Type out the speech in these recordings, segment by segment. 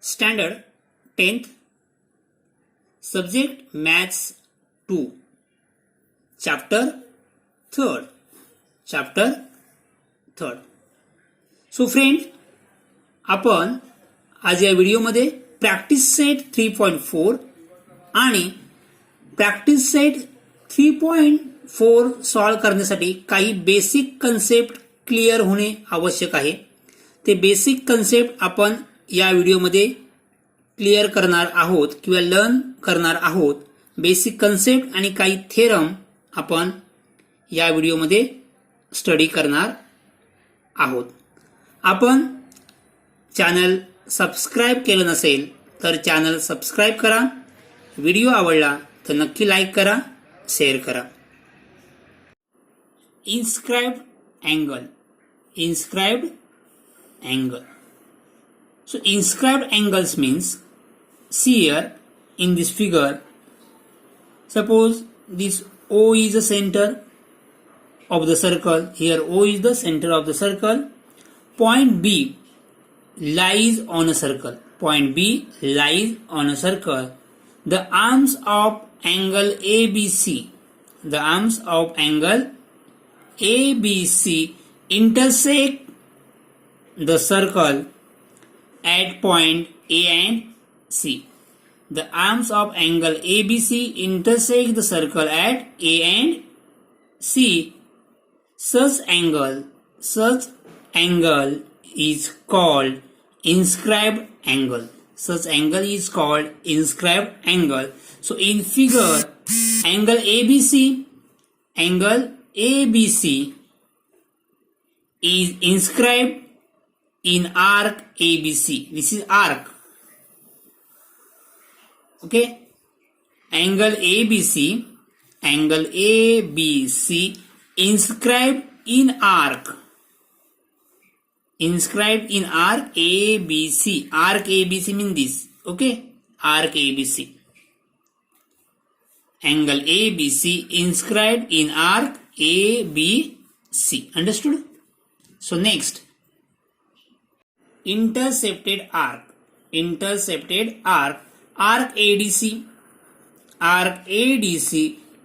Standard 10th, Subject Maths 2, Chapter 3rd. So friends, आपण आज या व्हिडिओमध्ये प्रॅक्टिस सेट 3.4 आणि प्रॅक्टिस सेट 3.4 सॉल्व्ह करण्यासाठी काही बेसिक कन्सेप्ट क्लिअर होणे आवश्यक आहे. ते बेसिक कन्सेप्ट आपण या व्हिडिओमध्ये क्लिअर करणार आहोत किंवा लर्न करणार आहोत. बेसिक कन्सेप्ट आणि काही थेरम आपण या व्हिडिओमध्ये स्टडी करणार आहोत. आपण चॅनल सबस्क्राइब केलं नसेल तर चॅनल सबस्क्राइब करा. व्हिडिओ आवडला तर नक्की लाईक करा, शेअर करा. inscribed angle. So inscribed angles means, see here in this figure, suppose this O is the center of the circle. Here O is the center of the circle. Point B lies on a circle. The arms of angle ABC intersect the circle at point A and C. The arms of angle ABC intersect the circle at A and C. Such angle is called inscribed angle. So in figure, angle ABC is inscribed in arc ABC. This is arc. Okay, angle ABC inscribed in arc ABC. Arc ABC means this. Okay, arc ABC. Angle ABC inscribed in arc ABC. Understood? So next, intercepted arc. Arc ADC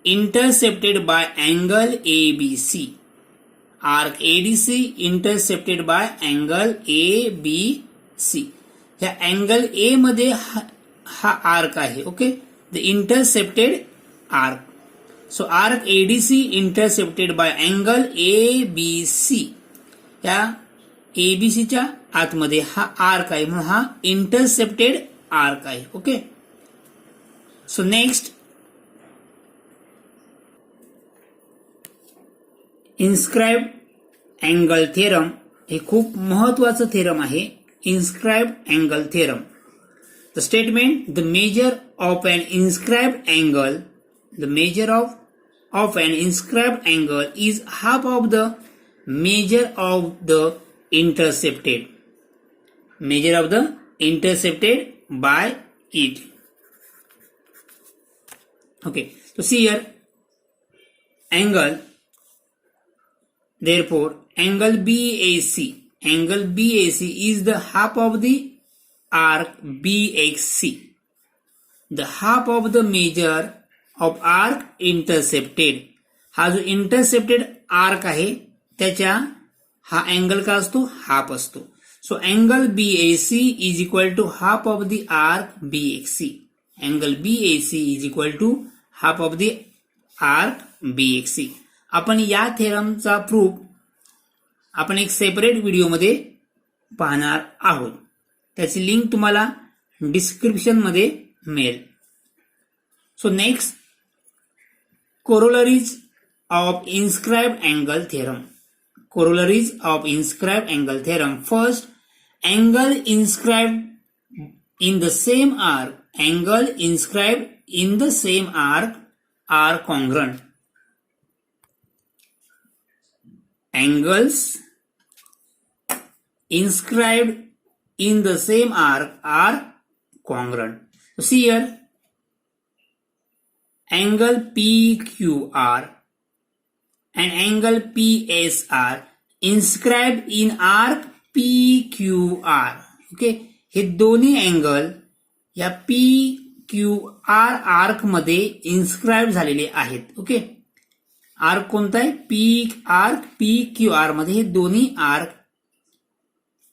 intercepted by angle ABC. Arc ADC intercepted by angle ABC. ह्या angle A मध्ये हा arc आहे. Okay, the intercepted arc. So arc ADC intercepted by angle ABC. या ABCच्या आतमध्ये हा arc आहे, म्हणून हा इंटरसेप्टेड आर्क आहे. Okay, so next, inscribed angle theorem. हे खूप महत्वाचं थेरम आहे. Inscribed angle theorem. The statement, the measure of an inscribed angle is half of the measure of the intercepted by it. Okay, so see here angle. Therefore angle BAC is the half of the arc BXC, the half of the measure of arc intercepted. हा जो intercepted arc आहे त्याच्या हा angle का असतो, half असतो. So angle BAC is equal to half of the arc BXC. Angle BAC is equal to half of the arc BXC. आपण या थेरमचा प्रूफ आपण एक सेपरेट व्हिडिओमध्ये पाहणार आहोत. त्याची लिंक तुम्हाला डिस्क्रिप्शन मध्ये मिळेल. So next, corollaries of inscribed angle theorem. First, angle inscribed in the same arc are congruent. Angles inscribed in the same arc are congruent. So see here, angle PQR and angle PSR inscribe in arc PQR. Okay, हे दोन्ही angle या PQR arc मध्ये इन्स्क्राइब झालेले आहेत. Okay, arc कोणता आहे? Arc PQR मध्ये हे दोन्ही आर्क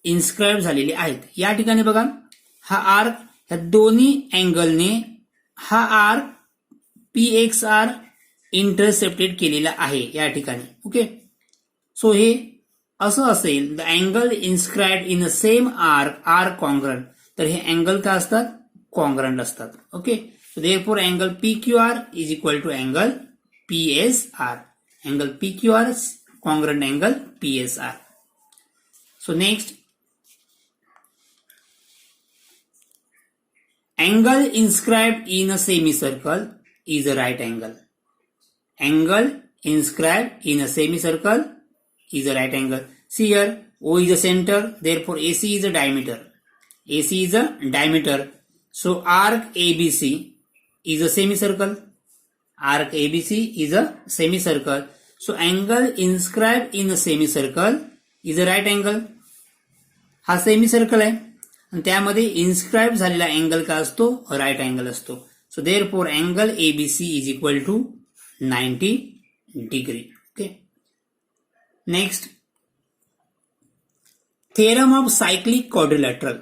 इन्स्क्राइब झालेले आहेत. या ठिकाणी बघा, हा आर्क ह्या दोन्ही अँगलने हा आर्क PXR इंटरसेप्टेड केलेला आहे या ठिकाणी. ओके, सो हे असं असेल, the angle inscribed in the same arc are congruent. तर हे अँगल काय असतात? कॉन्ग्रंट असतात. Okay, so therefore angle PQR is equal to angle PSR. Angle PQR congruent angle PSR. So next, angle inscribed in a semicircle is a right angle. Angle inscribed in a semicircle is a right angle. See here, O is a center, therefore AC is a diameter. AC is a diameter. So arc ABC is a semicircle. Arc ABC is a semicircle. So angle inscribed in a semicircle is a right angle. हा semicircle आहे आणि त्यामध्ये इन्स्क्राइब झालेला angle काय असतो? Right angle असतो. So therefore angle ABC is equal to 90 degree. Okay, next, theorem of cyclic quadrilateral.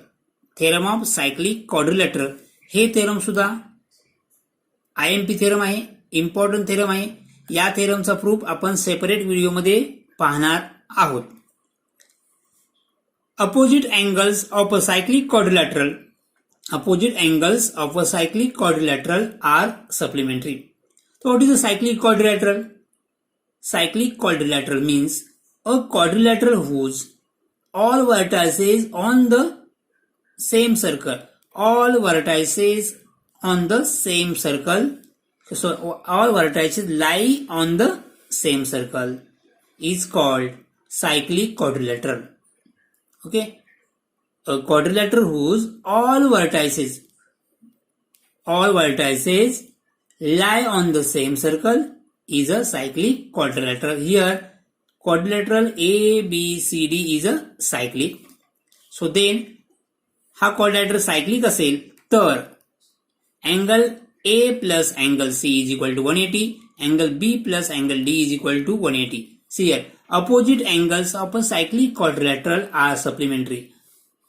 Theorem of cyclic quadrilateral हे theorem सुद्धा IMP थेरम आहे, इम्पॉर्टंट थेरम आहे. या थेरमचा प्रूफ आपण सेपरेट व्हिडिओमध्ये पाहणार आहोत. Opposite angles of a cyclic quadrilateral are supplementary. So what is a cyclic quadrilateral? Cyclic quadrilateral means a quadrilateral whose all vertices on the same circle. All vertices on the same circle. So all vertices lie on the same circle is called cyclic quadrilateral. Okay, a quadrilateral whose all vertices lie on the same circle is a cyclic quadrilateral. Here quadrilateral ABCD is a cyclic. So then हा quadrilateral cyclic असेल तर angle A plus angle C is equal to 180, angle B plus angle D is equal to 180. See here, opposite angles of a cyclic quadrilateral are supplementary.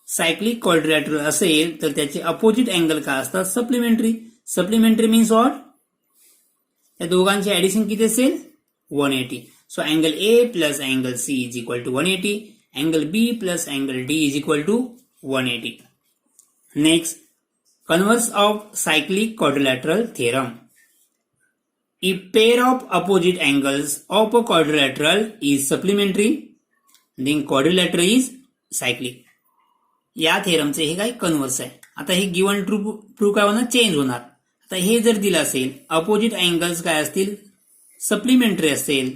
Cyclic quadrilateral असेल तर त्याचे opposite angle काय असतात? Supplementary. Supplementary means what? या दोघांची addition किती असेल? 180. So angle A plus angle C is equal to 180, angle B plus angle D is equal to 180. Next, converse of cyclic quadrilateral theorem. If pair of opposite angles of a quadrilateral is supplementary, then quadrilateral is cyclic. या थेरमचे हे काय converse आहे. आता हे given true काय होणार? Change होणार. आता हे जर दिलं असेल, अपोजिट अँगल्स काय असतील? सप्लिमेंटरी असेल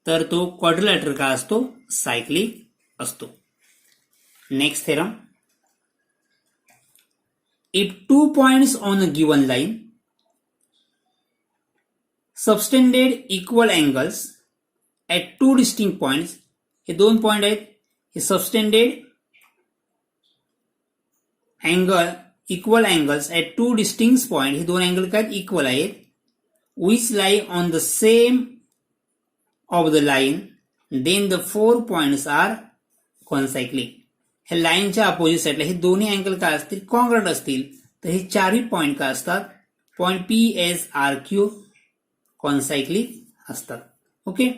तर तो क्वाड्रिलॅटरल काय असतो? सायक्लिक असतो. Next theorem, if 2 points on a given line subtended equal angles at 2 distinct points, हे 2 पॉइंट आहेत, हे subtended angle equal angles at 2 distinct point, हे 2 अँगल काय इक्वल आहेत, which lie on the same of the line, then the 4 points are concyclic. ह्या लाईनच्या opposite साईडला हे दोन्ही अँगल काय असतील? कॉन्ग्रंट असतील. तर हे चारही पॉइंट काय असतात? पॉइंट PSRQ कॉन्सायक्लिक असतात. ओके,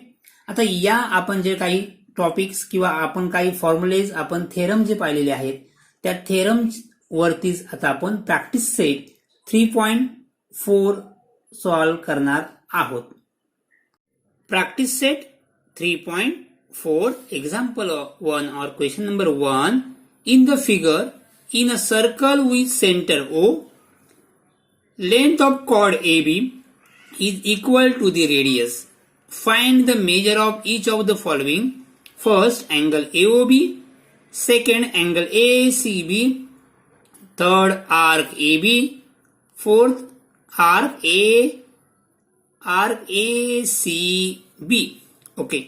आता या आपण जे काही टॉपिक्स किंवा आपण काही फॉर्म्युलेज आपण थेरम जे पाहिलेले आहेत त्या थेरम वरतीच आता आपण प्रॅक्टिस सेट 3.4 सॉल्व्ह करणार आहोत. Practice set 3.4 example 1 or question number 1. In the figure, in a circle with center O, length of chord AB is equal to the radius. Find the measure of each of the following. First, angle AOB. Second, angle ACB. Third, arc AB. Fourth, arc ACB. Okay.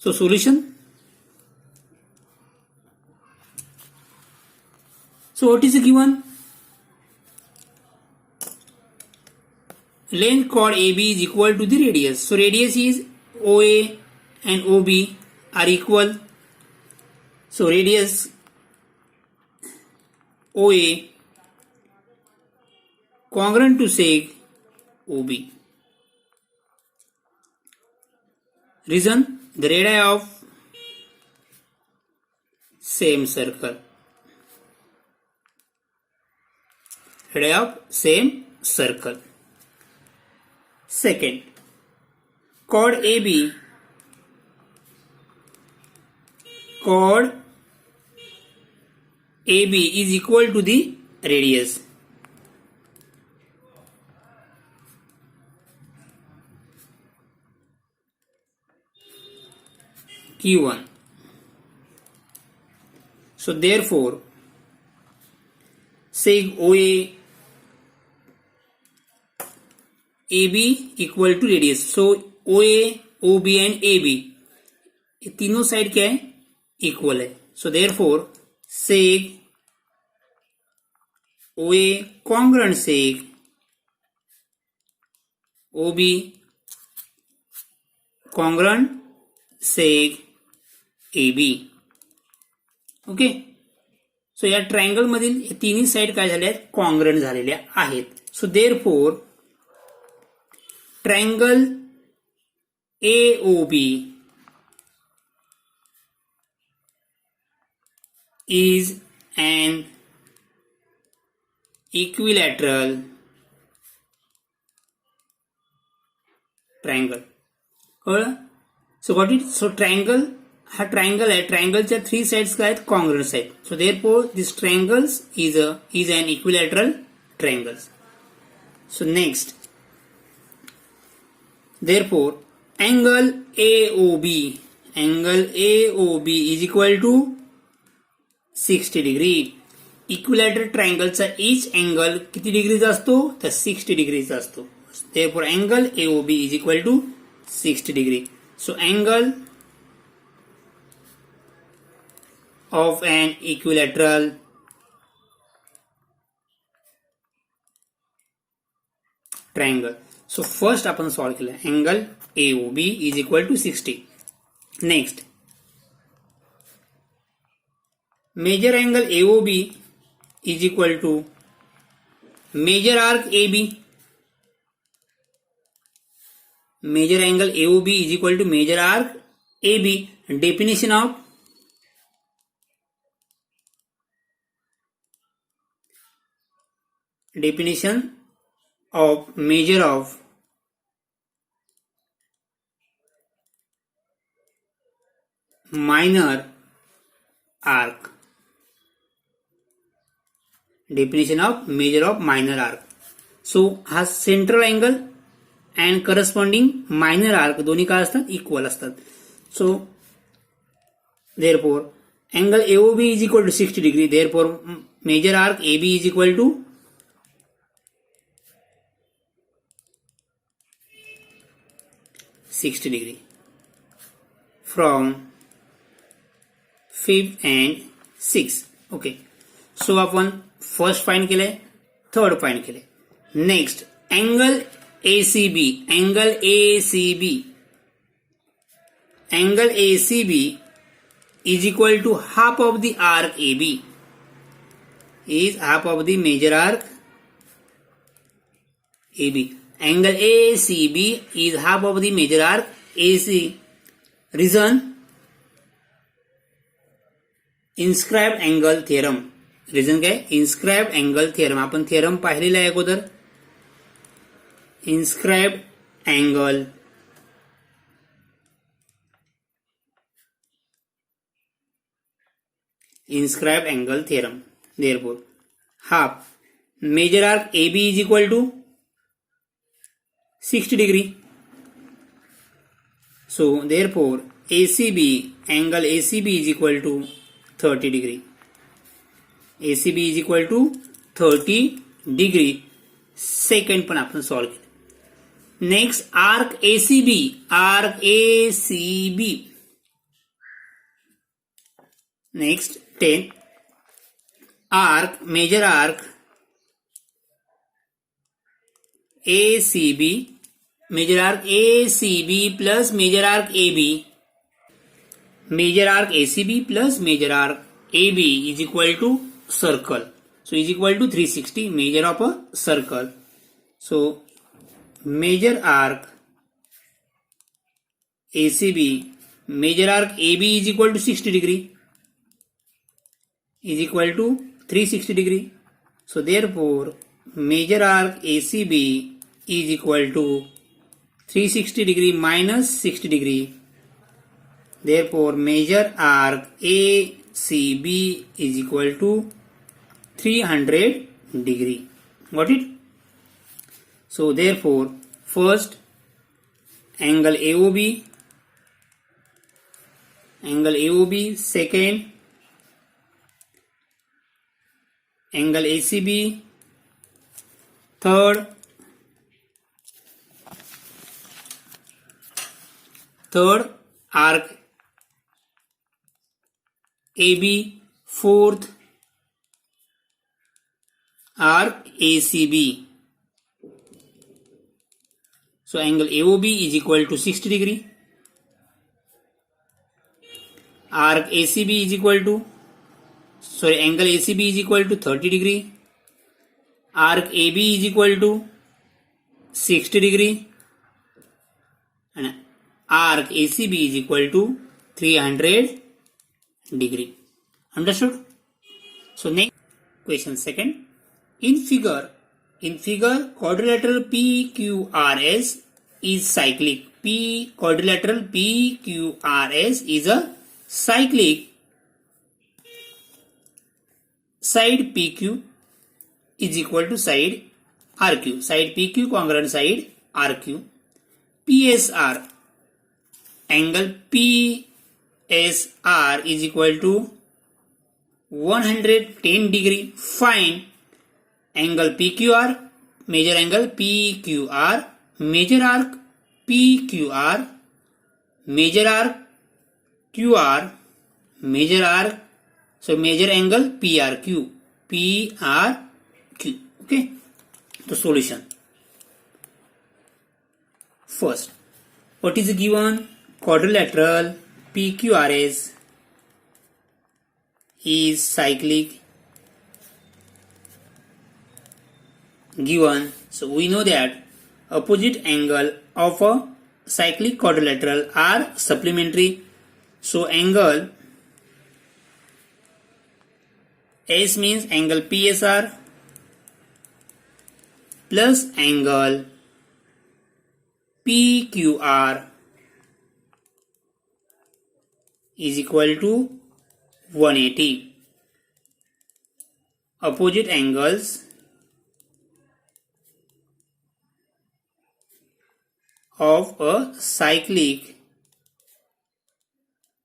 So solution. So what is given? Length chord AB is equal to the radius. So radius is OA and OB are equal. So radius OA congruent to sec OB. Reason, the radii of same circle. Radii of same circle. Second, chord AB is equal to the radius. Q1. So therefore, sec OA AB equal to radius. So OA, OB and AB ये तीनों side क्या है? Equal है. So therefore, sec OA congruent sec OB congruent sec AB. ओके. So या triangle मधील तिन्ही side काय झाल्या आहेत? कॉन्ग्रंट झालेल्या आहेत. So therefore triangle AOB is an equilateral triangle. कळलं? So what it? So triangle हा ट्रायंगल आहे. ट्रायंगलच्या 3 साइड्स काय आहेत? कॉन्ग्रंट आहेत. So therefore this triangles is an equilateral triangle. So next, therefore angle AOB is equal to 60 degree. Equilateral ट्रायंगलचा each angle किती डिग्रीचा असतो? तर 60 डिग्रीचा असतो. therefore angle AOB is equal to 60 degree. So angle of an equilateral triangle. So first आपण solve केलं. Angle AOB is equal to 60. Next, major angle AOB is equal to major arc AB. Major angle AOB is equal to major arc AB. Definition of measure of minor arc. Definition of measure of minor arc. So हा central angle and corresponding minor arc दोन्ही काय असतात? Equal असतात. सो therefore angle AOB is equal to 60 degree. Therefore major arc AB is equal to 60 degree from 5th and 6th. ओके. सो आपण first find केलंय, third find केलंय. Next, angle ACB. Angle ACB is equal to half of the arc AB. Is half of the major arc AB. Angle ACB is half of the major arc AC. Reason, inscribed angle theorem. Reason काय? Inscribed angle theorem. आपण theorem पाहिलेला आहे अगोदर. Inscribed angle theorem. therefore half major arc AB is equal to 60 degree. So therefore angle ACB is equal to 30 degree. ACB is equal to 30 degree. Second पण आपण solve केलं. Next, arc ACB Next 10. Arc, major arc ACB, major arc ACB plus major arc AB, major arc ACB plus major arc AB is equal to circle. So is equal to 360, major of a circle. So major arc ACB, major arc AB is equal to 60 degree, is equal to 360 degree. So therefore major arc ACB is equal to 360 degree minus 60 degree. Therefore major arc ACB is equal to 300 degree. Got it? So therefore first angle AOB, second angle ACB, third arc AB, fourth arc ACB. So angle AOB is equal to 60 degree. Arc ACB is equal to, angle ACB is equal to 30 degree. Arc AB is equal to 60 degree. And arc ACB is equal to 300 degree. Understood? So next question second. In figure quadrilateral PQRS is cyclic. Quadrilateral PQRS is a cyclic. Side PQ is equal to side RQ. Side PQ congruent side RQ. PSR, angle PSR is equal to 110 degree. Find angle PQR, major angle PQR, major arc PQR, major arc QR, major arc, so major angle PRQ. Okay. The solution. First, what is given? Quadrilateral PQRS is cyclic. Given. So we know that opposite angle of a cyclic quadrilateral are supplementary. So angle S means angle PSR plus angle PQR is equal to 180. Opposite angles of a cyclic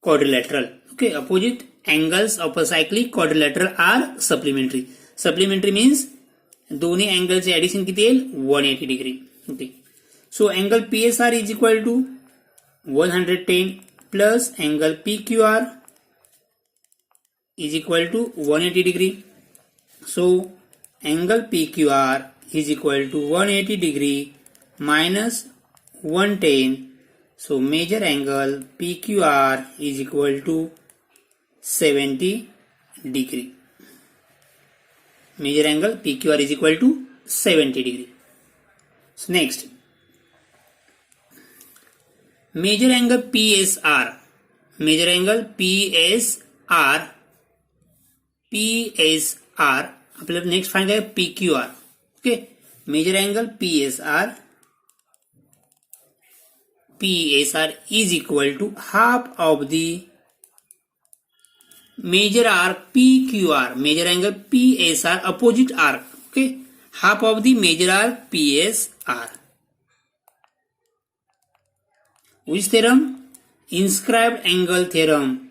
quadrilateral. Okay, opposite angles of a cyclic quadrilateral are supplementary. Supplementary means दोन्ही अँगलचे addition किती येईल 180 degree. Okay. So angle PSR is equal to 110 plus angle PQR is equal to 180 degree. So angle PQR is equal to 180 degree minus 110. So major angle PQR is equal to 70 degree. Major angle PQR is equal to 70 degree. So next, major angle PSR. Major angle PSR. आपल्याला next find करायचं PQR. Okay. Major angle PSR is equal to half of the major arc PQR. Major angle PSR opposite arc. Okay. Half of the major arc PSR. Which theorem? Inscribed angle theorem.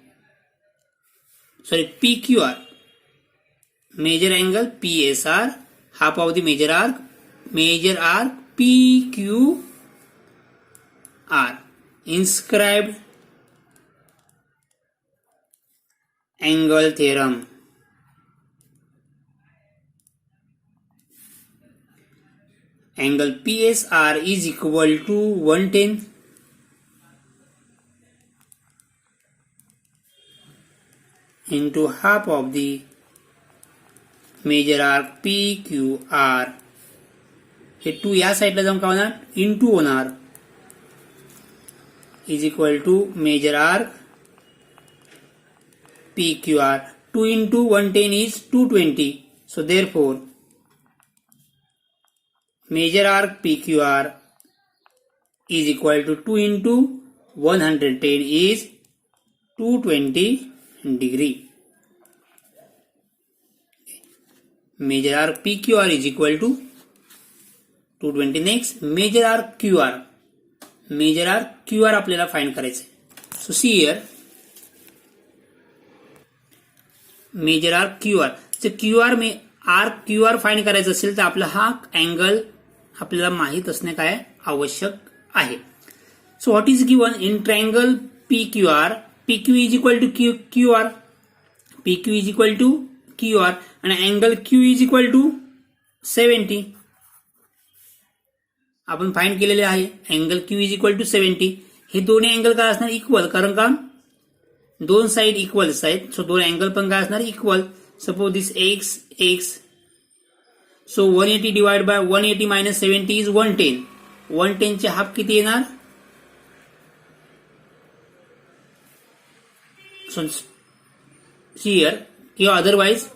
Sorry, PQR. Major angle PSR, half of the major arc PQR. Inscribed angle theorem. Angle PSR is equal to 110 into half of the major arc P Q R. हे 2 या साईडला जाऊन काय होणार into होणार is equal to major arc P Q R. 2 into 110 is 220. So therefore major arc PQR is equal to 2 into 110 is 220 degree. Major arc PQR is equal to 220. Next, major arc QR. Major arc QR आपल्याला फाइंड करायचं. So see here, major arc QR. जर QR में arc QR find करायचं असेल तर आपला हा अँगल आपल्याला माहित असणे काय आवश्यक आहे. So what is given in triangle PQR. PQ is equal to QR. PQ is equal to QR आणि angle Q is equal to 70. आपण फाइंड केलेले आहे angle Q is equal to 70. हे दोन्ही अँगल काय असणार इक्वल, कारण का दोन साइड इक्वल्स आहेत. सो दोन अँगल पण काय असणार equal. Suppose this x. So 180 divide by 180 minus 70 is 110. 110 चे हाफ किती येणार. सो हियर किंवा अदरवाइज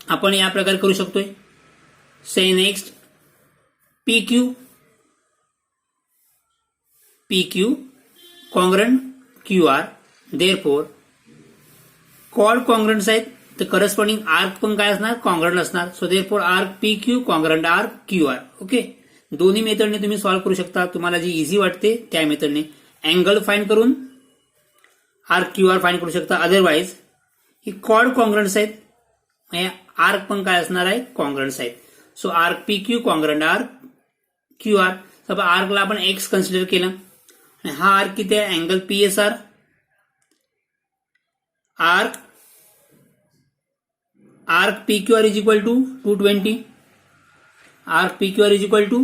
आपण या प्रकारे करू शकतोय. Say next PQ congruent QR. Therefore chord congruents आहेत तर करस्पॉन्डिंग आर्क पण काय असणार कॉन्ग्रंट असणार. So therefore arc PQ congruent arc QR. Okay, दोन्ही मेथडने तुम्ही सॉल्व्ह करू शकता. तुम्हाला जी इझी वाटते त्या मेथडने अँगल फाइंड करून आर्क QR फाइंड करू शकता. अदरवाइज ही कॉर्ड कॉन्ग्रंट्स आहेत, आर्क पण काय असणार आहे कॉन्ग्रंट्स आहेत. So arc PQ congruent arc QR. सब आर्कला आपण x कन्सिडर केलं आणि हा आर्क किती आहे angle PSR. Arc PQR is equal to 220. Arc PQR is equal to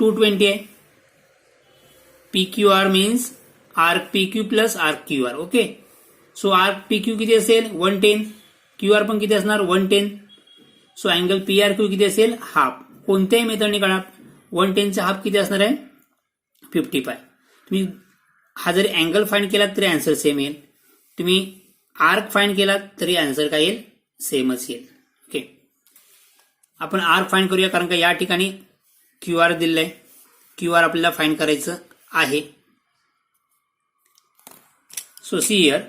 220 आहे. PQR means arc PQ plus arc QR. Okay, so arc PQ किती असेल 110. QR पण किती असणार 110. सो अँगल PRQ किती असेल हाफ. कोणत्याही मेथडने काढा 110 चा हाफ किती असणार आहे 55. तुम्ही हा जरी अँगल फाइंड केला तरी आन्सर सेम येईल. तुम्ही आर्क फाइंड केला तरी आन्सर काय येईल सेमच येईल. ओके, आपण आर्क फाइंड करूया कारण का या ठिकाणी QR दिलंय. QR आपल्याला फाइंड करायचं आहे. सो see here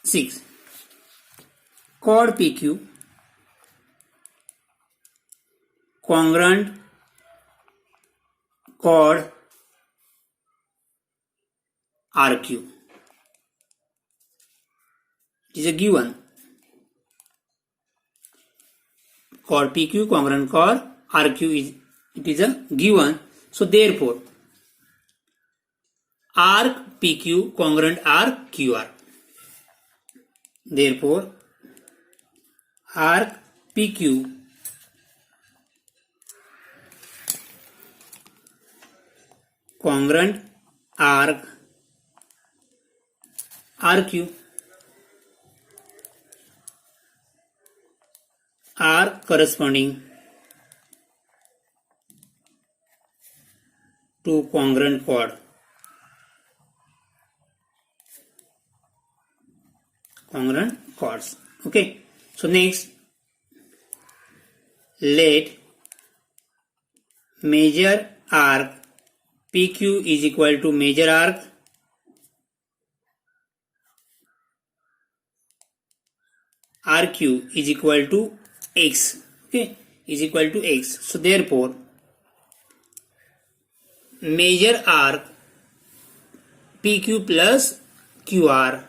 6 chord PQ congruent chord RQ is a given. Chord PQ congruent chord RQ is a given. So therefore arc PQ congruent arc QR. Therefore arc PQ congruent arc RQ are corresponding to congruent chord. Congruent chords. Okay, so next let major arc PQ is equal to major arc RQ is equal to x. Okay, is equal to x. So therefore major arc PQ plus QR,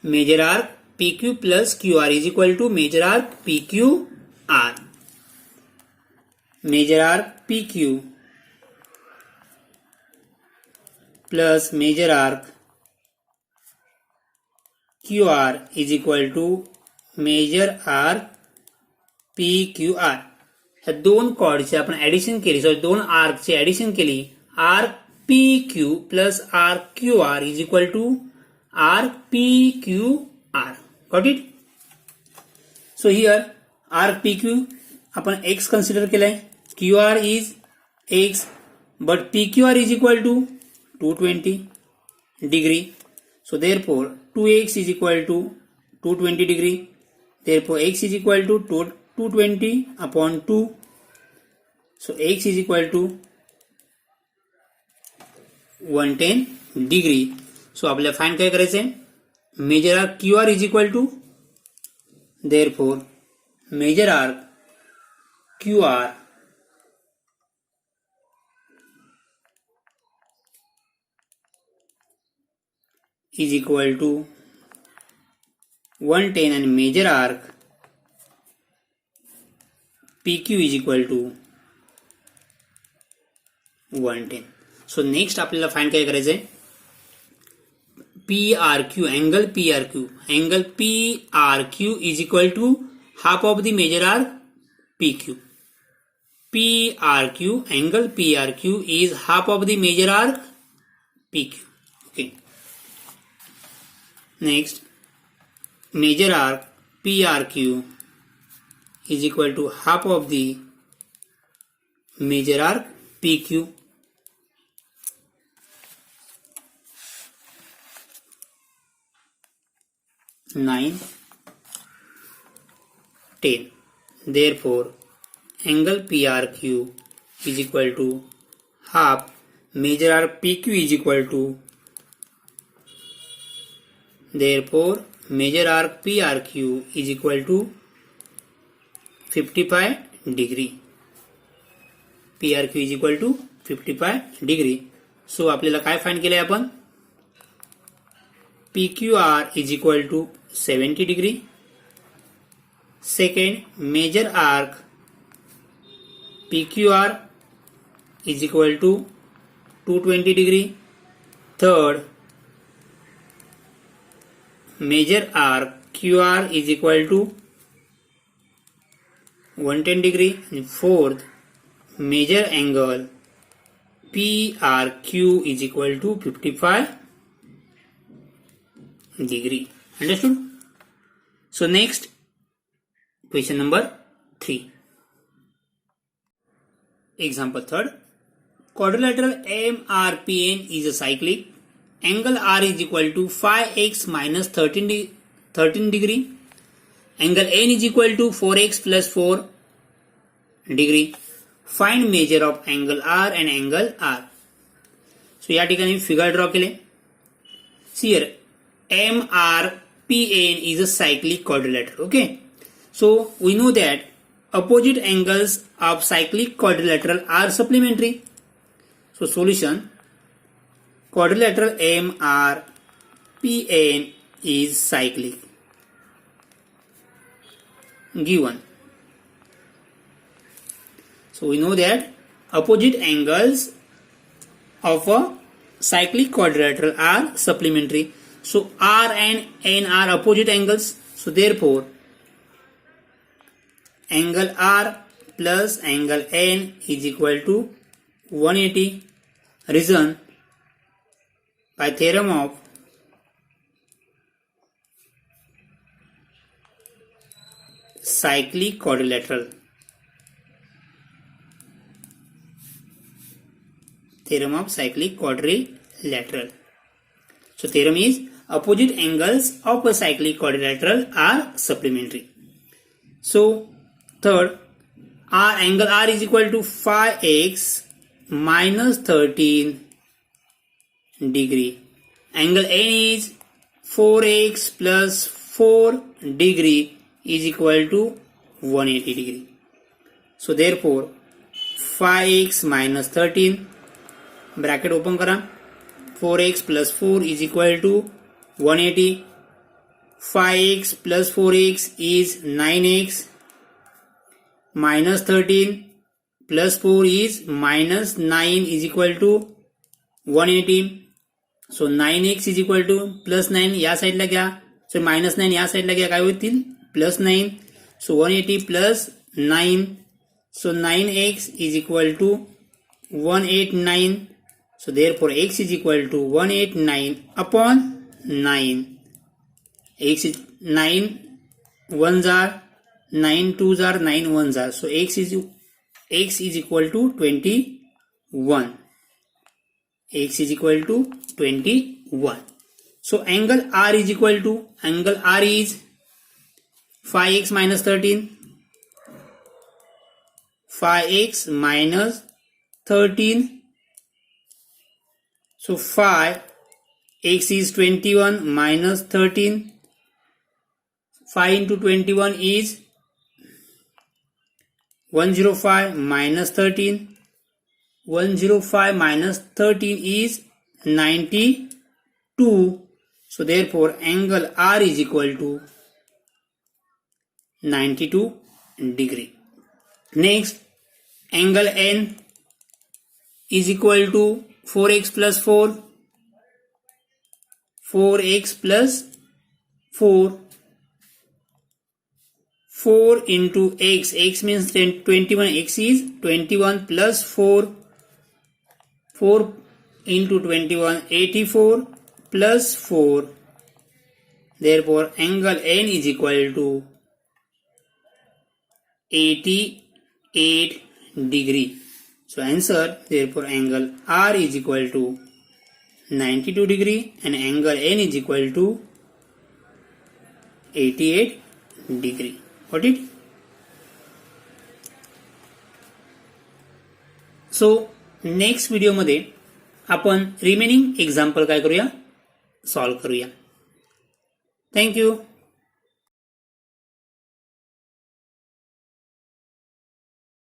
major arc PQ plus QR is equal to major arc PQR. Major arc PQ plus major arc Q R is equal to major R P Q R. ह्या दोन कॉर्डचे आपण addition केली, sorry दोन आर्कची addition केली. R P Q plus R Q R is equal to R P Q R. Got it? So here R P Q आपण x consider केलाय. Q R is x but P Q R is equal to 220 degree. So therefore 2x is equal to 220 degree. Therefore x is equal to 220 upon 2. So x is equal to 110 degree. So आपल्याला find काय करायचंय? Major arc Q R is equal to, therefore major arc Q R is equal to 110 and major arc PQ is equal to 110. So next आपल्याला find काय करायचंय? PRQ, angle PRQ. Angle PRQ is equal to half of the major arc PQ. PRQ, angle PRQ is half of the major arc PQ. Okay. Next, major arc PRQ is equal to half of the major arc PQ. Nine, 10. Therefore, angle PRQ is equal to half major arc PQ is equal to, therefore major arc PRQ is equal to 55 degree. PRQ is equal to 55 degree. So आपल्याला काय find केलंय आपण? PQR is equal to 70 degree. Second, major arc PQR is equal to 220 degree. Third, major arc QR is equal to 110 degree. And fourth, major angle PRQ is equal to 55 degree. Understood? So next, question number 3. Example third. Quadrilateral MRPN is a cyclic. Angle R is equal to phi x minus 13 degree. Angle N is equal to 4x plus 4 degree. Find measure of angle R and angle R. So या ठिकाणी figure draw केले. See here, MRPN is a cyclic quadrilateral. Okay. So we know that opposite angles of cyclic quadrilateral are supplementary. So solution, quadrilateral MRPN is cyclic. Given. So we know that opposite angles of a cyclic quadrilateral are supplementary. So R and N are opposite angles. So therefore angle R plus angle N is equal to 180. Reason, by theorem of cyclic quadrilateral. Theorem of cyclic quadrilateral. So theorem is opposite angles of a cyclic quadrilateral are supplementary. So third, angle R is equal to phi x minus 13 degree. Angle N is 4x plus 4 degree is equal to 180 degree. So therefore phi x minus 13, bracket open करा, 4x plus 4 is equal to 180. 5x plus 4x is 9x. Minus 13 plus 4 is minus 9 is equal to 180. So 9x is equal to plus 9 या साइडला घ्या. सो -9 या साईडला घ्या, काय होतील +9. So 180 + 9. So 9x is equal to 189. So therefore x is equal to 189 upon 9. X is 9 ones are 9 twos are 9 ones are. So x is equal to 21. X is equal to 21. So angle R is equal to, angle R is 5x minus 13. 5x minus 13. So 5x is 21 minus 13. 5 into 21 is 105 minus 13. 105 minus 13 is 92. So therefore angle R is equal to 92 degree. Next, angle N is equal to 4x plus 4. 4x plus 4. 4 into x. X means 21. X is 21 plus 4. 4 into 21, 84 plus 4. Therefore, angle N is equal to 88 degree. So answer, therefore angle R is equal to 92 degree and angle N is equal to 88 degree. Got it? So next video मध्ये आपण remaining example काय करूया, solve करूया. Thank you.